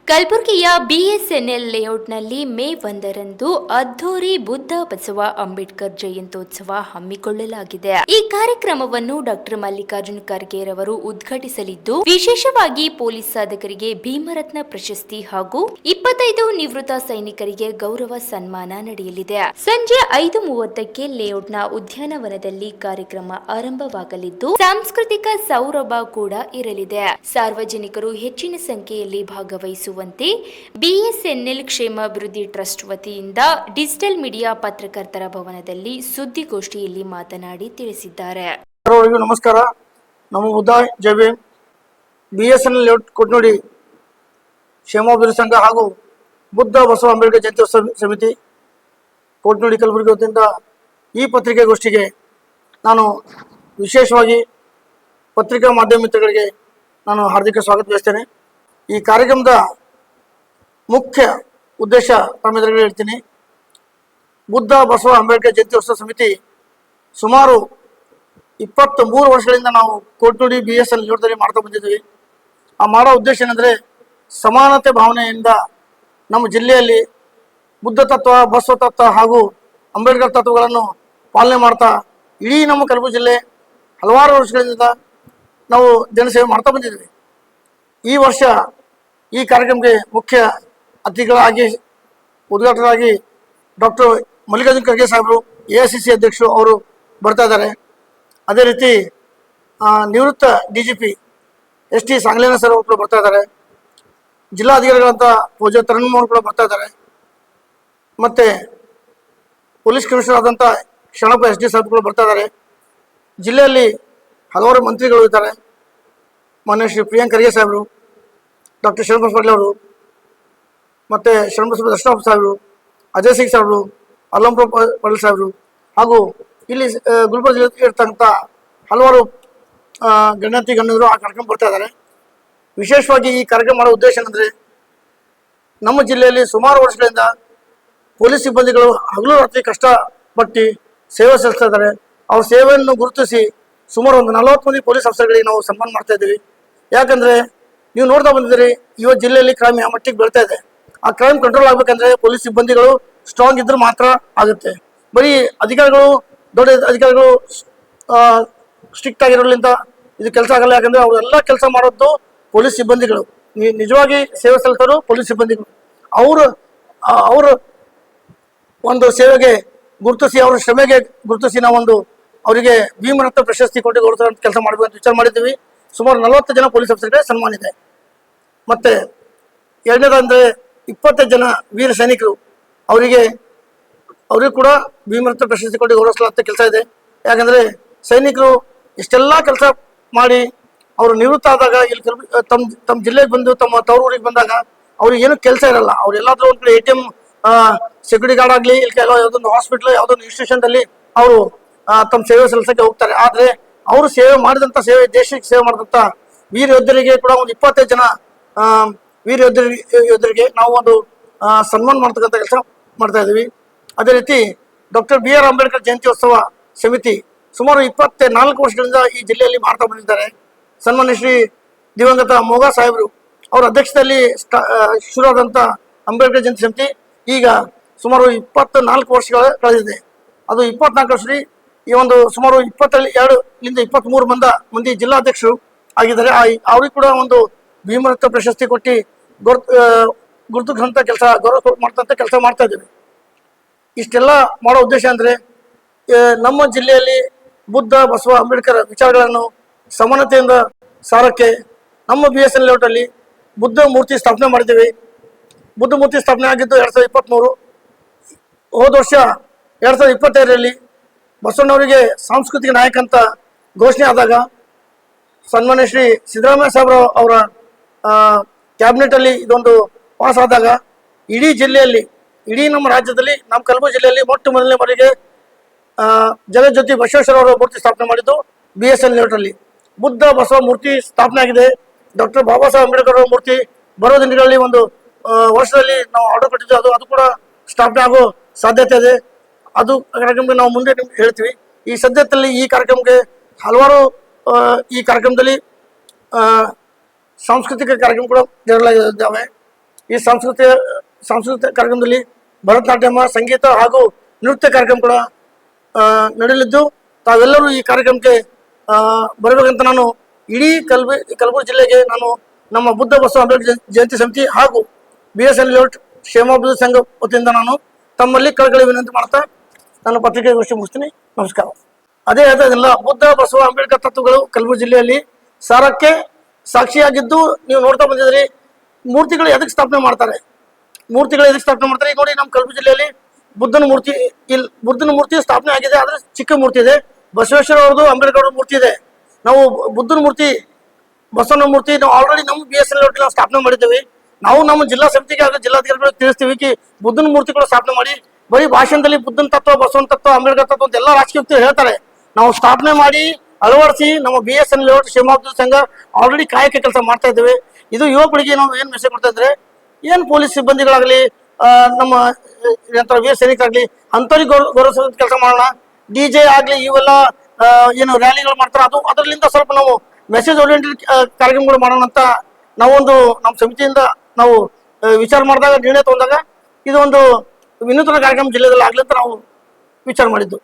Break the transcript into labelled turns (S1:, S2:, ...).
S1: ಕಲಬುರಗಿಯ ಬಿಎಸ್ಎನ್ಎಲ್ ಲೇಔಟ್ನಲ್ಲಿ ಮೇ 1ರಂದು ಅದ್ಧೂರಿ ಬುದ್ಧ ಬಸವ ಅಂಬೇಡ್ಕರ್ ಜಯಂತ್ಯೋತ್ಸವ ಹಮ್ಮಿಕೊಳ್ಳಲಾಗಿದೆ. ಈ ಕಾರ್ಯಕ್ರಮವನ್ನು ಡಾಕ್ಟರ್ ಮಲ್ಲಿಕಾರ್ಜುನ ಖರ್ಗೆ ರವರು ಉದ್ಘಾಟಿಸಲಿದ್ದು, ವಿಶೇಷವಾಗಿ ಪೊಲೀಸ್ ಸಾಧಕರಿಗೆ ಭೀಮರತ್ನ ಪ್ರಶಸ್ತಿ ಹಾಗೂ 25 ನಿವೃತ್ತ ಸೈನಿಕರಿಗೆ ಗೌರವ ಸನ್ಮಾನ ನಡೆಯಲಿದೆ. ಸಂಜೆ 5:30ಕ್ಕೆ ಲೇಔಟ್ನ ಉದ್ಯಾನವನದಲ್ಲಿ ಕಾರ್ಯಕ್ರಮ ಆರಂಭವಾಗಲಿದ್ದು, ಸಾಂಸ್ಕೃತಿಕ ಸೌರಭ ಕೂಡ ಇರಲಿದೆ. ಸಾರ್ವಜನಿಕರು ಹೆಚ್ಚಿನ ಸಂಖ್ಯೆಯಲ್ಲಿ ಭಾಗವಹಿಸುವ ಬಿಎಸ್ಎನ್ಎಲ್ ಕ್ಷೇಮಾಭಿವೃದ್ಧಿ ಟ್ರಸ್ಟ್ ವತಿಯಿಂದ ಡಿಜಿಟಲ್ ಮೀಡಿಯಾ ಪತ್ರಕರ್ತರ ಭವನದಲ್ಲಿ ಸುದ್ದಿಗೋಷ್ಠಿಯಲ್ಲಿ ಮಾತನಾಡಿ ತಿಳಿಸಿದ್ದಾರೆ.
S2: ನಮಸ್ಕಾರ. ನಮ್ಮ ಬುದ್ಧ ಜೆ ಬಿಎಸ್ಎನ್ಎಲ್ ಲೇಔಟ್ ಕೊಟ್ನೋಡಿ ಕ್ಷೇಮಾಭಿವೃದ್ಧಿ ಸಂಘ ಹಾಗೂ ಬುದ್ಧ ಬಸವ ಅಂಬೇಡ್ಕರ್ ಜಯಂತ್ಯೋತ್ಸವ ಸಮಿತಿ ಕೋಟ್ನೋಡಿ ಕಲಬುರಗಿ ವತಿಯಿಂದ ಈ ಪತ್ರಿಕಾಗೋಷ್ಠಿಗೆ ನಾನು ವಿಶೇಷವಾಗಿ ಪತ್ರಿಕಾ ಮಾಧ್ಯಮ ಮಿತ್ರಗಳಿಗೆ ನಾನು ಹಾರ್ದಿಕ ಸ್ವಾಗತ ಬಯಸ್ತೇನೆ. ಈ ಕಾರ್ಯಕ್ರಮದ ಮುಖ್ಯ ಉದ್ದೇಶ ತಮ್ಮೆದುರಿಗೆ ಹೇಳ್ತೀನಿ. ಬುದ್ಧ ಬಸವ ಅಂಬೇಡ್ಕರ್ ಜಯಂತ್ಯೋತ್ಸವ ಸಮಿತಿ ಸುಮಾರು 23 ವರ್ಷಗಳಿಂದ ನಾವು ಕೋಟ್ನೋಡಿ ಬಿಎಸ್ಎನ್ಎಲ್ ಲೇಔಟ್ದಲ್ಲಿ ಮಾಡ್ತಾ ಬಂದಿದ್ದೀವಿ. ಆ ಮಾಡೋ ಉದ್ದೇಶ ಏನಂದರೆ, ಸಮಾನತೆ ಭಾವನೆಯಿಂದ ನಮ್ಮ ಜಿಲ್ಲೆಯಲ್ಲಿ ಬುದ್ಧ ತತ್ವ, ಬಸವ ತತ್ವ ಹಾಗೂ ಅಂಬೇಡ್ಕರ್ ತತ್ವಗಳನ್ನು ಪಾಲನೆ ಮಾಡ್ತಾ ಇಡೀ ನಮ್ಮ ಕಲಬುರಗಿ ಜಿಲ್ಲೆ ಹಲವಾರು ವರ್ಷಗಳಿಂದ ನಾವು ಜನಸೇವೆ ಮಾಡ್ತಾ ಬಂದಿದ್ದೀವಿ. ಈ ವರ್ಷ ಈ ಕಾರ್ಯಕ್ರಮಕ್ಕೆ ಮುಖ್ಯ ಅತಿಥಿಗಳಾಗಿ ಉದ್ಘಾಟಕರಾಗಿ ಡಾಕ್ಟರ್ ಮಲ್ಲಿಕಾರ್ಜುನ ಖರ್ಗೆ ಸಾಹೇಬರು, AICC ಅಧ್ಯಕ್ಷರು ಅವರು ಬರ್ತಾ ಇದ್ದಾರೆ. ಅದೇ ರೀತಿ ನಿವೃತ್ತ DGP ST ಸಾಂಗ್ಲೇನ ಸರ್ ಅವರು ಕೂಡ ಬರ್ತಾ ಇದ್ದಾರೆ. ಜಿಲ್ಲಾಧಿಕಾರಿಗಳಂತ ಪೂಜಾ ತರಣ್ ಅವರು ಕೂಡ ಬರ್ತಾ ಇದ್ದಾರೆ. ಮತ್ತು ಪೊಲೀಸ್ ಕಮಿಷನರ್ ಆದಂಥ ಶರಣಪ್ಪ SD ಸಾಹೇಬ್ ಕೂಡ ಬರ್ತಾ ಇದ್ದಾರೆ. ಜಿಲ್ಲೆಯಲ್ಲಿ ಹಲವಾರು ಮಂತ್ರಿಗಳು ಇದ್ದಾರೆ. ಮಾನ್ಯ ಶ್ರೀ ಪ್ರಿಯಾಂಕ್ ಖರ್ಗೆ ಸಾಹೇಬರು, ಡಾಕ್ಟರ್ ಶರಣಬಸವ ಪಾಟೀಲ್ ಅವರು, ಮತ್ತು ಶರಣಬಸವ ದರ್ಶನ ಸಾಹೇಬರು, ಅಜಯ್ ಸಿಂಗ್ ಸಾಹೇಬರು, ಅಲ್ಲಂಪುರ ಪಾಟೀಲ್ ಸಾಹೇಬರು ಹಾಗೂ ಇಲ್ಲಿ ಗುಲ್ಬರ್ಗ ಜಿಲ್ಲೆ ಇರ್ತಕ್ಕಂಥ ಹಲವಾರು ಗಣ್ಯರು ಆ ಕಾರ್ಯಕ್ರಮ ಬರ್ತಾ ಇದ್ದಾರೆ. ವಿಶೇಷವಾಗಿ ಈ ಕಾರ್ಯಕ್ರಮ ಮಾಡೋ ಉದ್ದೇಶ ಏನಂದರೆ, ನಮ್ಮ ಜಿಲ್ಲೆಯಲ್ಲಿ ಸುಮಾರು ವರ್ಷಗಳಿಂದ ಪೊಲೀಸ್ ಸಿಬ್ಬಂದಿಗಳು ಹಗಲು ರಾತ್ರಿ ಕಷ್ಟಪಟ್ಟು ಸೇವೆ ಸಲ್ಲಿಸ್ತಾ ಇದ್ದಾರೆ. ಅವ್ರ ಸೇವೆಯನ್ನು ಗುರುತಿಸಿ ಸುಮಾರು ಒಂದು 40 ಮಂದಿ ಪೊಲೀಸ್ ಆಫೀಸರ್ಗಳಿಗೆ ನಾವು ಸನ್ಮಾನ ಮಾಡ್ತಾ ಇದ್ದೀವಿ. ಯಾಕಂದರೆ ನೀವು ನೋಡ್ತಾ ಬಂದಿದ್ದೀರಿ, ಇವತ್ತು ಜಿಲ್ಲೆಯಲ್ಲಿ ಕ್ರೈಮ್ ಯಾವ ಮಟ್ಟಿಗೆ ಬೆಳ್ತಾ ಇದೆ. ಆ ಕ್ರೈಮ್ ಕಂಟ್ರೋಲ್ ಆಗಬೇಕಂದ್ರೆ ಪೊಲೀಸ್ ಸಿಬ್ಬಂದಿಗಳು ಸ್ಟ್ರಾಂಗ್ ಇದ್ರೂ ಮಾತ್ರ ಆಗುತ್ತೆ. ಬರೀ ಅಧಿಕಾರಿಗಳು, ದೊಡ್ಡ ಅಧಿಕಾರಿಗಳು ಸ್ಟ್ರಿಕ್ಟ್ ಆಗಿರೋದ್ರಿಂದ ಇದು ಕೆಲಸ ಆಗಲ್ಲ. ಯಾಕಂದರೆ ಅವರೆಲ್ಲ ಕೆಲಸ ಮಾಡೋದು ಪೊಲೀಸ್ ಸಿಬ್ಬಂದಿಗಳು, ನಿಜವಾಗಿ ಸೇವೆ ಸಲ್ಲಿಸೋರು ಪೊಲೀಸ್ ಸಿಬ್ಬಂದಿಗಳು. ಅವರ ಒಂದು ಸೇವೆಗೆ ಗುರುತಿಸಿ, ಅವರ ಶ್ರಮೆಗೆ ಗುರುತಿಸಿ ನಾವೊಂದು ಅವರಿಗೆ ಭೀಮರತ್ನ ಪ್ರಶಸ್ತಿ ಕೊಟ್ಟು ಗೌರವ ಕೆಲಸ ಮಾಡಬೇಕು ಅಂತ ವಿಚಾರ ಮಾಡಿದ್ದೀವಿ. ಸುಮಾರು 40 ಜನ ಪೊಲೀಸ್ ಆಫೀಸರ್ಗಳಿಗೆ ಸನ್ಮಾನ ಇದೆ. ಮತ್ತು ಎರಡನೇದಂದರೆ 25 ಜನ ವೀರ ಸೈನಿಕರು, ಅವರಿಗೂ ಕೂಡ ಭೀಮರತ್ನ ಪ್ರಶಸ್ತಿ ಕೊಟ್ಟು ಗೌರವಿಸಲಾದ ಕೆಲಸ ಇದೆ. ಯಾಕಂದರೆ ಸೈನಿಕರು ಇಷ್ಟೆಲ್ಲ ಕೆಲಸ ಮಾಡಿ ಅವರು ನಿವೃತ್ತ ಆದಾಗ ಇಲ್ಲಿ ತಮ್ಮ ಜಿಲ್ಲೆಗೆ ಬಂದು ತಮ್ಮ ತವರೂರಿಗೆ ಬಂದಾಗ ಅವ್ರಿಗೆ ಏನೂ ಕೆಲಸ ಇರಲ್ಲ. ಅವ್ರು ಎಲ್ಲಾದರೂ ಒಂದು ಕಡೆ ATM ಸೆಕ್ಯೂರಿಟಿ ಗಾರ್ಡ್ ಆಗಲಿ, ಇಲ್ಲಿ ಯಾವುದೊಂದು ಹಾಸ್ಪಿಟ್ಲ್, ಯಾವುದೊಂದು ಇನ್ಸ್ಟಿಟ್ಯೂಷನ್ದಲ್ಲಿ ಅವರು ತಮ್ಮ ಸೇವೆ ಸಲ್ಲಿಸೋಕ್ಕೆ ಹೋಗ್ತಾರೆ. ಆದರೆ ಅವರು ಸೇವೆ ಮಾಡಿದಂಥ ಸೇವೆ, ದೇಶಕ್ಕೆ ಸೇವೆ ಮಾಡಿದಂಥ ವೀರ ಯೋಧರಿಗೆ ಕೂಡ ಒಂದು 25 ಜನ ವೀರ ಯೋಧರಿಗೆ ನಾವು ಒಂದು ಸನ್ಮಾನ ಮಾಡ್ತಕ್ಕಂಥ ಕೆಲಸ ಮಾಡ್ತಾ ಇದ್ದೀವಿ. ಅದೇ ರೀತಿ ಡಾಕ್ಟರ್ BR ಅಂಬೇಡ್ಕರ್ ಜಯಂತ್ಯೋತ್ಸವ ಸಮಿತಿ ಸುಮಾರು 24 ವರ್ಷಗಳಿಂದ ಈ ಜಿಲ್ಲೆಯಲ್ಲಿ ಮಾಡ್ತಾ ಬಂದಿದ್ದಾರೆ. ಸನ್ಮಾನ್ಯ ಶ್ರೀ ದಿವಂಗತ ಮೋಗಾ ಸಾಹೇಬರು ಅವರ ಅಧ್ಯಕ್ಷತೆಯಲ್ಲಿ ಶುರುವಾದಂಥ ಅಂಬೇಡ್ಕರ್ ಜಯಂತಿ ಸಮಿತಿ ಈಗ ಸುಮಾರು 24 ವರ್ಷಗಳ ಕಳೆದಿದೆ. ಅದು 24 ವರ್ಷದಲ್ಲಿ ಈ ಒಂದು ಸುಮಾರು 22ರಿಂದ 23 ಮಂದಿ ಜಿಲ್ಲಾಧ್ಯಕ್ಷರು ಆಗಿದ್ದಾರೆ. ಅವ್ರಿಗೆ ಕೂಡ ಒಂದು ಭೀಮರತ್ನ ಪ್ರಶಸ್ತಿ ಕೊಟ್ಟು ಗುರುತಿಸುವಂಥ ಕೆಲಸ, ಗೌರವ ಮಾಡ್ತಂಥ ಕೆಲಸ ಮಾಡ್ತಾ ಇದ್ದೀವಿ. ಇಷ್ಟೆಲ್ಲ ಮಾಡೋ ಉದ್ದೇಶ ಅಂದರೆ, ನಮ್ಮ ಜಿಲ್ಲೆಯಲ್ಲಿ ಬುದ್ಧ ಬಸವ ಅಂಬೇಡ್ಕರ್ ವಿಚಾರಗಳನ್ನು ಸಮಾನತೆಯಿಂದ ಸಾರಕ್ಕೆ ನಮ್ಮ BSNL ಲೇಔಟಲ್ಲಿ ಬುದ್ಧ ಮೂರ್ತಿ ಸ್ಥಾಪನೆ ಮಾಡಿದ್ದೀವಿ. ಬುದ್ಧ ಮೂರ್ತಿ ಸ್ಥಾಪನೆ ಆಗಿದ್ದು 2023. ಹೋದ ವರ್ಷ 2025ರಲ್ಲಿ ಬಸವಣ್ಣವರಿಗೆ ಸಾಂಸ್ಕೃತಿಕ ನಾಯಕ ಅಂತ ಘೋಷಣೆ ಆದಾಗ ಸನ್ಮಾನ್ಯ ಶ್ರೀ ಸಿದ್ದರಾಮಯ್ಯ ಸಾಹೇಬರು ಅವರ ಕ್ಯಾಬಿನೆಟಲ್ಲಿ ಇದೊಂದು ಪಾಸ್ ಆದಾಗ ಇಡೀ ಜಿಲ್ಲೆಯಲ್ಲಿ, ಇಡೀ ನಮ್ಮ ರಾಜ್ಯದಲ್ಲಿ, ನಮ್ಮ ಕಲಬುರಗಿ ಜಿಲ್ಲೆಯಲ್ಲಿ ಮೊಟ್ಟ ಮೊದಲನೇ ಬಾರಿಗೆ ಜಗಜ್ಯೋತಿ ಬಸವೇಶ್ವರ ಅವರ ಮೂರ್ತಿ ಸ್ಥಾಪನೆ ಮಾಡಿದ್ದು BSNL ಲೇಔಟಲ್ಲಿ. ಬುದ್ಧ ಬಸವ ಮೂರ್ತಿ ಸ್ಥಾಪನೆ ಆಗಿದೆ. ಡಾಕ್ಟರ್ ಬಾಬಾ ಸಾಹೇಬ್ ಅಂಬೇಡ್ಕರ್ ಅವರ ಮೂರ್ತಿ ಬರೋ ದಿನಗಳಲ್ಲಿ ಒಂದು ವರ್ಷದಲ್ಲಿ ನಾವು ಆರ್ಡರ್ ಕೊಟ್ಟಿದ್ದು, ಅದು ಕೂಡ ಸ್ಥಾಪನೆ ಆಗೋ ಸಾಧ್ಯತೆ ಇದೆ. ಅದು ಕಾರ್ಯಕ್ರಮಕ್ಕೆ ನಾವು ಮುಂದೆ ಹೇಳ್ತೀವಿ. ಈ ಸದ್ಯದಲ್ಲಿ ಈ ಕಾರ್ಯಕ್ರಮಕ್ಕೆ ಹಲವಾರು ಈ ಕಾರ್ಯಕ್ರಮದಲ್ಲಿ ಸಾಂಸ್ಕೃತಿಕ ಕಾರ್ಯಕ್ರಮ ಕೂಡ ಜರಲಾಗಿದ್ದಾವೆ. ಈ ಸಾಂಸ್ಕೃತಿಕ ಕಾರ್ಯಕ್ರಮದಲ್ಲಿ ಭರತನಾಟ್ಯಮ, ಸಂಗೀತ ಹಾಗೂ ನೃತ್ಯ ಕಾರ್ಯಕ್ರಮ ಕೂಡ ನಡೆಯಲಿದ್ದು ತಾವೆಲ್ಲರೂ ಈ ಕಾರ್ಯಕ್ರಮಕ್ಕೆ ಬರಬೇಕಂತ ನಾನು ಇಡೀ ಕಲಬುರಗಿ ಜಿಲ್ಲೆಗೆ ನಾನು ನಮ್ಮ ಬುದ್ಧ ಬಸವ ಅಂಬೇಡ್ಕರ್ ಜಯಂತಿ ಸಮಿತಿ ಹಾಗೂ BSN ಲೇಔಟ್ ಕ್ಷೇಮಾಭಿವೃದ್ಧಿ ಸಂಘ ವತಿಯಿಂದ ನಾನು ತಮ್ಮಲ್ಲಿ ಕಳಕಳಿ ವಿನಂತಿ ಮಾಡ್ತಾ ನಾನು ಪತ್ರಿಕೆಗೋಷ್ಠಿ ಮುಗಿಸ್ತೀನಿ. ನಮಸ್ಕಾರ. ಅದೇ ಹೇಳ್ತಾಯಿಲ್ಲ, ಬುದ್ಧ ಬಸವ ಅಂಬೇಡ್ಕರ್ ತತ್ವಗಳು ಕಲಬುರಗಿ ಜಿಲ್ಲೆಯಲ್ಲಿ ಸಾರಕ್ಕೆ ಸಾಕ್ಷಿಯಾಗಿದ್ದು ನೀವು ನೋಡ್ತಾ ಬಂದಿದ್ರಿ. ಮೂರ್ತಿಗಳು ಎದಕ್ಕೆ ಸ್ಥಾಪನೆ ಮಾಡ್ತಾರೆ? ಈಗ ನೋಡಿ, ನಮ್ಮ ಕಲಬುರಗಿ ಜಿಲ್ಲೆಯಲ್ಲಿ ಬುದ್ಧನ ಮೂರ್ತಿ ಸ್ಥಾಪನೆ ಆಗಿದೆ. ಆದ್ರೆ ಚಿಕ್ಕ ಮೂರ್ತಿ ಇದೆ. ಬಸವೇಶ್ವರ ಅವ್ರದ್ದು, ಅಂಬೇಡ್ಕರ್ ಅವ್ರ ಮೂರ್ತಿ ಇದೆ. ನಾವು ಬುದ್ಧನ ಮೂರ್ತಿ, ಬಸವನ ಮೂರ್ತಿ ನಾವು ಆಲ್ರೆಡಿ ನಮ್ಮ BSN ಲೇಔಟ್ ನಾವು ಸ್ಥಾಪನೆ ಮಾಡಿದ್ದೇವೆ. ನಾವು ನಮ್ಮ ಜಿಲ್ಲಾ ಸಮಿತಿಗೆ ಹಾಗೂ ಜಿಲ್ಲಾಧಿಕಾರಿಗಳು ತಿಳಿಸ್ತೀವಿ ಕಿ ಬುದ್ಧನ ಮೂರ್ತಿಗಳು ಸ್ಥಾಪನೆ ಮಾಡಿ. ಬರೀ ಭಾಷಣದಲ್ಲಿ ಬುದ್ಧನ ತತ್ವ, ಬಸವನ ತತ್ವ, ಅಂಬೇಡ್ಕರ್ ತತ್ವ ಅಂತ ಎಲ್ಲ ರಾಜಕೀಯ ವ್ಯಕ್ತಿಗಳು ಹೇಳ್ತಾರೆ. ನಾವು ಸ್ಥಾಪನೆ ಮಾಡಿ ಅಳವಡಿಸಿ ನಮ್ಮ BSN ಲೇಔಟ್ ಕ್ಷೇಮಾಭಿವೃದ್ಧಿ ಸಂಘ ಆಲ್ರೆಡಿ ಕಾಯಕ ಕೆಲಸ ಮಾಡ್ತಾ ಇದ್ದೇವೆ. ಇದು ಯುವ ಪೀಳಿಗೆ ನಾವು ಏನ್ ಮೆಸೇಜ್ ಕೊಡ್ತಾ ಇದ್ರೆ, ಏನ್ ಪೊಲೀಸ್ ಸಿಬ್ಬಂದಿಗಳಾಗ್ಲಿ, ನಮ್ಮ ವೀರ ಸೈನಿಕರಾಗ್ಲಿ ಅಂಥವ್ರಿಗೆ ಗೌರವಿಸುವ ಕೆಲಸ ಮಾಡೋಣ. DJ ಆಗ್ಲಿ ಇವೆಲ್ಲ ಏನು ರ್ಯಾಲಿಗಳು ಮಾಡ್ತಾರೆ, ಅದರಿಂದ ಸ್ವಲ್ಪ ನಾವು ಮೆಸೇಜ್ ಓರಿಯೆಂಟೆಡ್ ಕಾರ್ಯಕ್ರಮಗಳು ಮಾಡೋಣ ಅಂತ ನಾವೊಂದು ನಮ್ಮ ಸಮಿತಿಯಿಂದ ನಾವು ವಿಚಾರ ಮಾಡಿದಾಗ, ನಿರ್ಣಯ ತಗೊಂಡಾಗ ಇದೊಂದು ವಿನೂತನ ಕಾರ್ಯಕ್ರಮ ಜಿಲ್ಲೆಯಲ್ಲಿ ಆಗ್ಲಿ ಅಂತ ನಾವು ವಿಚಾರ ಮಾಡಿದ್ದು.